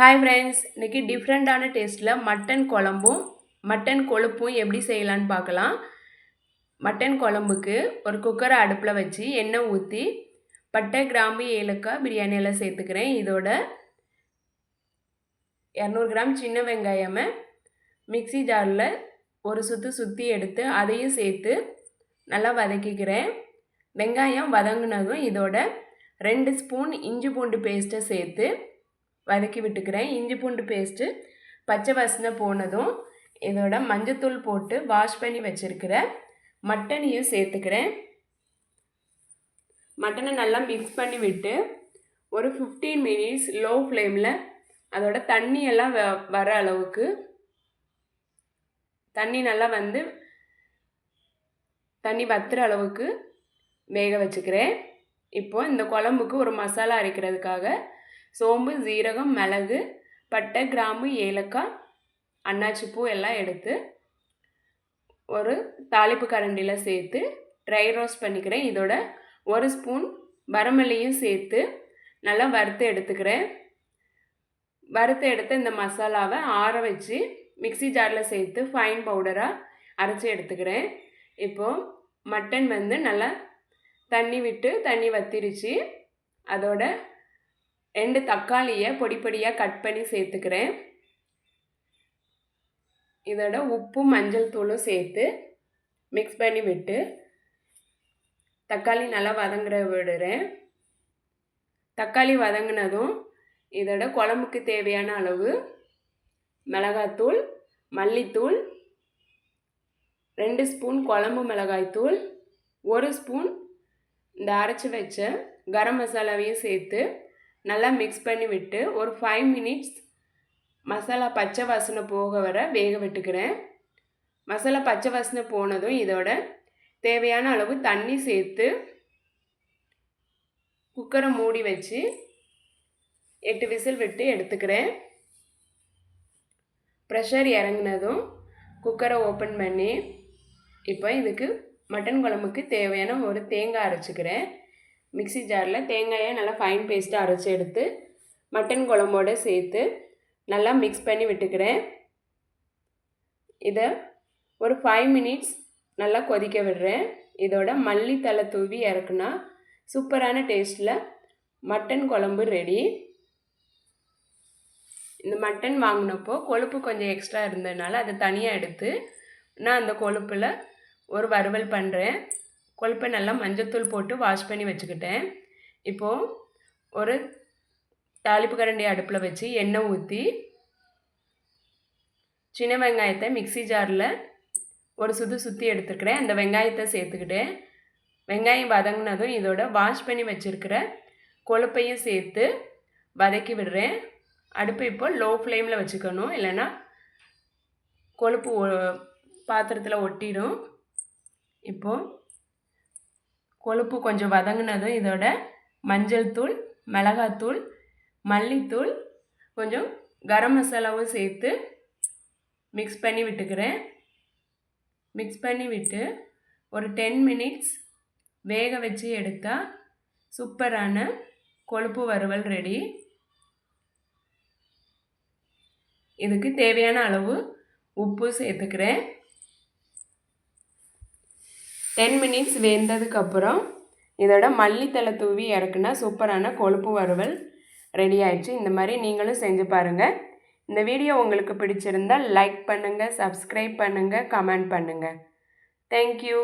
Hi friends, இன்றைக்கி டிஃப்ரெண்ட்டான டேஸ்ட்டில் மட்டன் குழம்பும் மட்டன் கொழுப்பும் எப்படி செய்யலான்னு பார்க்கலாம். மட்டன் குழம்புக்கு ஒரு குக்கரை அடுப்பில் வச்சு எண்ணெய் ஊற்றி பட்டை, கிராம்பு, ஏலக்காய், பிரியாணி எல்லாம் சேர்த்துக்கிறேன். இதோட 200 கிராம் சின்ன வெங்காயமை மிக்சி ஜாரில் ஒரு சுற்றி எடுத்து அதையும் சேர்த்து நல்லா வதக்கிக்கிறேன். வெங்காயம் வதங்கினதும் இதோட 2 ஸ்பூன் இஞ்சி பூண்டு பேஸ்ட்டை சேர்த்து வதக்கி விட்டுக்கிறேன். இஞ்சி பூண்டு பேஸ்ட்டு பச்சை வாசனை போனதும் இதோட மஞ்சத்தூள் போட்டு வாஷ் பண்ணி வச்சுருக்கிற மட்டனையும் சேர்த்துக்கிறேன். மட்டனை நல்லா மிக்ஸ் பண்ணி விட்டு ஒரு 15 மினிட்ஸ் லோ ஃப்ளேமில் அதோட தண்ணியெல்லாம் வர அளவுக்கு தண்ணி நல்லா தண்ணி வத்துற அளவுக்கு வேக வச்சுக்கிறேன். இப்போது இந்த குழம்புக்கு ஒரு மசாலா அரைக்கிறதுக்காக சோம்பு, ஜீரகம், மிளகு, பட்டை, கிராம்பு, ஏலக்காய், அன்னாச்சி பூ எல்லாம் எடுத்து ஒரு தாளிப்பு கரண்டியில் சேர்த்து ட்ரை ரோஸ்ட் பண்ணிக்கிறேன். இதோட 1 ஸ்பூன் வரமல்லியும் சேர்த்து நல்லா வறுத்து எடுத்துக்கிறேன். வறுத்து எடுத்து இந்த மசாலாவை ஆற வச்சு மிக்சி ஜாரில் சேர்த்து ஃபைன் பவுடராக அரைச்சி எடுத்துக்கிறேன். இப்போது மட்டன் நல்லா தண்ணி விட்டு தண்ணி வத்திருச்சு. அதோட 2 தக்காளியை பொடி பொடியாக கட் பண்ணி சேர்த்துக்கிறேன். இதோட உப்பும் மஞ்சள் தூளும் சேர்த்து மிக்ஸ் பண்ணி விட்டு தக்காளி நல்லா விடுறேன். தக்காளி வதங்கினதும் இதோட குழம்புக்கு தேவையான அளவு மிளகாத்தூள், மல்லித்தூள், 2 ஸ்பூன் குழம்பு மிளகாய்த்தூள், 1 ஸ்பூன் இந்த அரைச்சி வச்ச கரம் மசாலாவையும் சேர்த்து நல்லா மிக்ஸ் பண்ணி விட்டு ஒரு 5 மினிட்ஸ் மசாலா பச்சை வாசனை போக வர வேக விட்டுக்கிறேன். மசாலா பச்சை வாசனை போனதும் இதோட தேவையான அளவு தண்ணி சேர்த்து குக்கரை மூடி வச்சு 8 விசில் விட்டு எடுத்துக்கிறேன். ப்ரெஷர் இறங்கினதும் குக்கரை ஓப்பன் பண்ணி இப்போ இதுக்கு மட்டன் குழம்புக்கு தேவையான ஒரு தேங்காய் அரைச்சிக்கிறேன். மிக்சி ஜாரில் தேங்காயை நல்லா ஃபைன் பேஸ்ட்டாக அரைச்சி எடுத்து மட்டன் குழம்போடு சேர்த்து நல்லா மிக்ஸ் பண்ணி விட்டுக்கிறேன். இதை ஒரு 5 மினிட்ஸ் நல்லா கொதிக்க விடுறேன். இதோட மல்லித்தலை தூவி இறக்குனா சூப்பரான டேஸ்ட்டில் மட்டன் குழம்பு ரெடி. இந்த மட்டன் வாங்கினப்போ கொழுப்பு கொஞ்சம் எக்ஸ்ட்ரா இருந்ததுனால அதை தனியாக எடுத்து நான் அந்த கொழுப்பில் ஒரு வறுவல் பண்ணுறேன். கொழுப்பை நல்லா மஞ்சத்தூள் போட்டு வாஷ் பண்ணி வச்சுக்கிட்டேன். இப்போது ஒரு தாளிப்பு கரண்டி அடுப்பில் வச்சு எண்ணெய் ஊற்றி சின்ன வெங்காயத்தை மிக்சி ஜாரில் ஒரு சுற்றி எடுத்துக்கிறேன். அந்த வெங்காயத்தை சேர்த்துக்கிட்டேன். வெங்காயம் வதங்கினதும் இதோட வாஷ் பண்ணி வச்சுருக்கிற கொழுப்பையும் சேர்த்து வதக்கி விடுறேன். அடுப்பு இப்போ லோ ஃப்ளேமில் வச்சுக்கணும், இல்லைன்னா கொழுப்பு பாத்திரத்தில் ஒட்டிடும். இப்போது கொழுப்பு கொஞ்சம் வதங்கினதும் இதோட மஞ்சள் தூள், மிளகாத்தூள், மல்லித்தூள், கொஞ்சம் கரம் மசாலாவும் சேர்த்து மிக்ஸ் பண்ணி விட்டுக்கிறேன். மிக்ஸ் பண்ணி விட்டு ஒரு 10 மினிட்ஸ் வேக வச்சு எடுத்தால் சூப்பரான கொழுப்பு வறுவல் ரெடி. இதுக்கு தேவையான அளவு உப்பு சேர்த்துக்கிறேன். 10 மினிட்ஸ் வெந்ததுக்கப்புறம் இதோட மல்லித்தலை தூவி இறக்குனா சூப்பரான கொழுப்பு வறுவல் ரெடி ஆயிடுச்சு. இந்த மாதிரி நீங்களும் செஞ்சு பாருங்கள். இந்த வீடியோ உங்களுக்கு பிடிச்சிருந்தால் லைக் பண்ணுங்கள், சப்ஸ்கிரைப் பண்ணுங்கள், கமெண்ட் பண்ணுங்கள். தேங்க்யூ.